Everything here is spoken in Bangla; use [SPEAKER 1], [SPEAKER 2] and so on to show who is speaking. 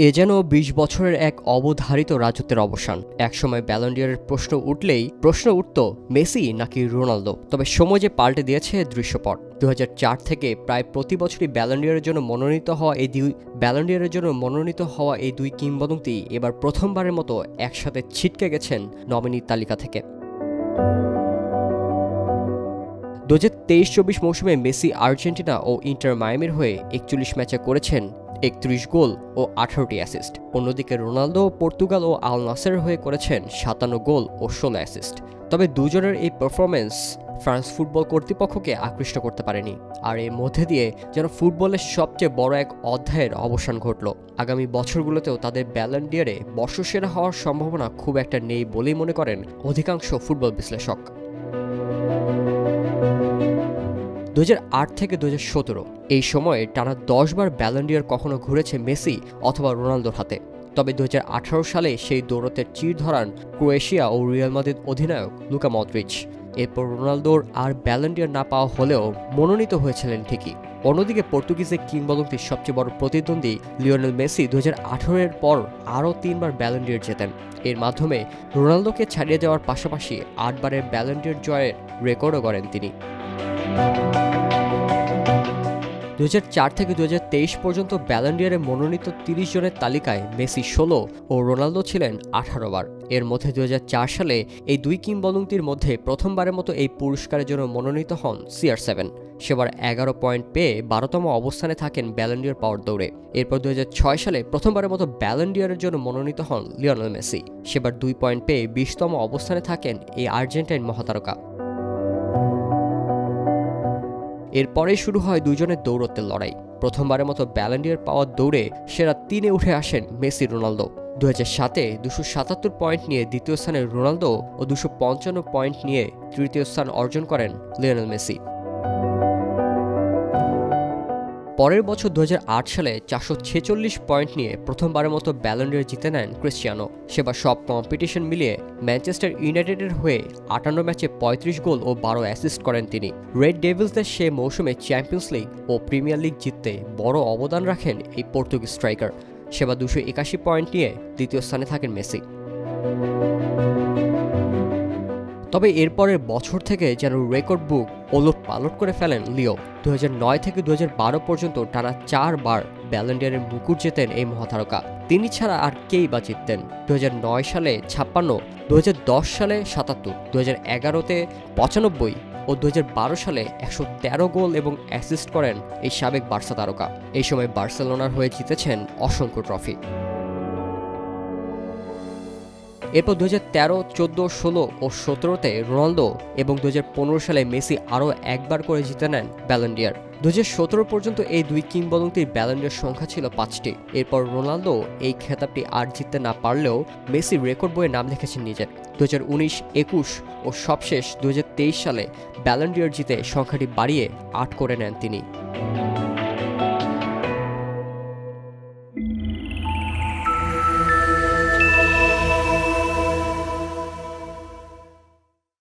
[SPEAKER 1] এ যেন ২০ বছরের এক অবধারিত রাজত্বের অবসান। একসময় ব্যালন ডি'অরের প্রশ্ন উঠলেই প্রশ্ন উঠত মেসি নাকি রোনালদো। তবে সময় যে পাল্টে দিয়েছে দৃশ্যপট। ২০০৪ থেকে প্রায় প্রতি বছরই ব্যালন ডি'অরের জন্য মনোনীত হওয়া এই দুই কিংবদন্তি এবার প্রথমবারের মতো একসাথে ছিটকে গেছেন নমিনি তালিকা থেকে। ২০২৩-২৪ মৌসুমে মেসি আর্জেন্টিনা ও ইন্টার মায়ামির হয়ে ৪১ ম্যাচে করেছেন ৩১ গোল ও ১৮টি অ্যাসিস্ট। অন্যদিকে রোনালদো পর্তুগাল ও আল নাসেরের হয়ে করেছেন ৫৭ গোল ও ১৬ অ্যাসিস্ট। তবে দুজনের এই পারফরম্যান্স ফ্রান্স ফুটবল কর্তৃপক্ষকে আকৃষ্ট করতে পারেনি, আর এর মধ্যে দিয়ে যেন ফুটবলের সবচেয়ে বড় এক অধ্যায়ের অবসান ঘটল। আগামী বছরগুলোতেও তাদের ব্যালন ডি'অরে বর্ষসেরা হওয়ার সম্ভাবনা খুব একটা নেই বলেই মনে করেন অধিকাংশ ফুটবল বিশ্লেষক। ২০০৮ থেকে ২০১৭ এই সময়ে টানা ১০ বার ব্যালন ডি'অর কখনো ঘুরেছে মেসি অথবা রোনালদোর হাতে। তবে ২০১৮ সালে সেই দৌড়তের চির ধরান ক্রোয়েশিয়া ও রিয়াল মাদ্রিদ অধিনায়ক লুকা মদ্রিচ। এরপর রোনালদোর আর ব্যালন ডি'অর না পাওয়া হলেও মনোনীত হয়েছিলেন ঠিকই। অন্যদিকে পর্তুগিজের কিংবদন্তির সবচেয়ে বড় প্রতিদ্বন্দ্বী লিওনেল মেসি ২০১৮ এর পর আরও ৩ বার ব্যালন ডি'অর জেতেন। এর মাধ্যমে রোনালদোকে ছাড়িয়ে যাওয়ার পাশাপাশি ৮ বারের ব্যালন ডি'অর জয়ের রেকর্ডও গড়েন তিনি। ২০০৪ থেকে ২০২৩ পর্যন্ত ব্যালন ডি'অরে মনোনীত ৩০ জনের তালিকায় মেসি ১৬ ও রোনালদো ছিলেন ১৮ বার। এর মধ্যে ২০০৪ সালে এই দুই কিংবদন্তির মধ্যে প্রথমবারের মতো এই পুরস্কারের জন্য মনোনীত হন CR7। সেবার ১১ পয়েন্ট পেয়ে ১২তম অবস্থানে থাকেন ব্যালন ডি'অর পাওয়ার দৌড়ে। এরপর ২০০৬ সালে প্রথমবারের মতো ব্যালন ডি'অরের জন্য মনোনীত হন লিওনেল মেসি। সেবার ২ পয়েন্ট পেয়ে ২০তম অবস্থানে থাকেন এই আর্জেন্টাইন মহাতারকা। এরপরেই শুরু হয় দুজনের দৌড়ত্বের লড়াই। প্রথমবারের মতো ব্যালন ডি'অর পাওয়ার দৌড়ে সেরা ৩-এ উঠে আসেন মেসি রোনালদো। ২০০৭-এ ২৭৭ পয়েন্ট নিয়ে দ্বিতীয় স্থানে রোনালদো ও ২৫৫ পয়েন্ট নিয়ে তৃতীয় স্থান অর্জন করেন লিওনেল মেসি। পরের বছর ২০০৮ সালে ৪৪৬ পয়েন্ট নিয়ে প্রথমবারের মতো ব্যালন ডি'অর জিতে নেন ক্রিশ্চিয়ানো। সেবার সব কম্পিটিশন মিলিয়ে ম্যানচেস্টার ইউনাইটেডের হয়ে ৫৮ ম্যাচে ৩৫ গোল ও ১২ অ্যাসিস্ট করেন তিনি। রেড ডেভিলসদের সে মৌসুমে চ্যাম্পিয়ন্স লিগ ও প্রিমিয়ার লিগ জিততে বড় অবদান রাখেন এই পর্তুগিজ স্ট্রাইকার। সেবার ২৮১ পয়েন্ট নিয়ে দ্বিতীয় স্থানে থাকেন মেসি। তবে এরপরের বছর থেকে যেন রেকর্ড বুক ওলট পালট করে ফেলেন লিও। ২০০৯ থেকে ২০১২ পর্যন্ত টানা ৪ বার ব্যালন ডি'অরের মুকুট জেতেন এই মহাতারকা। তিনি ছাড়া আর কেই বা জিততেন। ২০০৯ সালে ৫৬, ২০১০ সালে ৭৭, ২০১১-তে ৯৫ ও ২০১২ সালে ১১৩ গোল এবং অ্যাসিস্ট করেন এই সাবেক বার্সা তারকা। এই সময় বার্সেলোনার হয়ে জিতেছেন অসংখ্য ট্রফি। এরপর ২০১৩, ১৪, ১৬ ও ১৭-তে রোনালদো এবং ২০১৫ সালে মেসি আরও একবার করে জিতে নেন ব্যালন ডি'অর। ২০১৭ পর্যন্ত এই দুই কিংবদন্তির ব্যালন ডি'অর সংখ্যা ছিল ৫টি। এরপর রোনালদো এই খেতাবটি আর জিততে না পারলেও মেসি রেকর্ড বইয়ে নাম লিখেছেন নিজের। ২০১৯, ২১ ও সবশেষ ২০২৩ সালে ব্যালন ডি'অর জিতে সংখ্যাটি বাড়িয়ে ৮ করে নেন তিনি।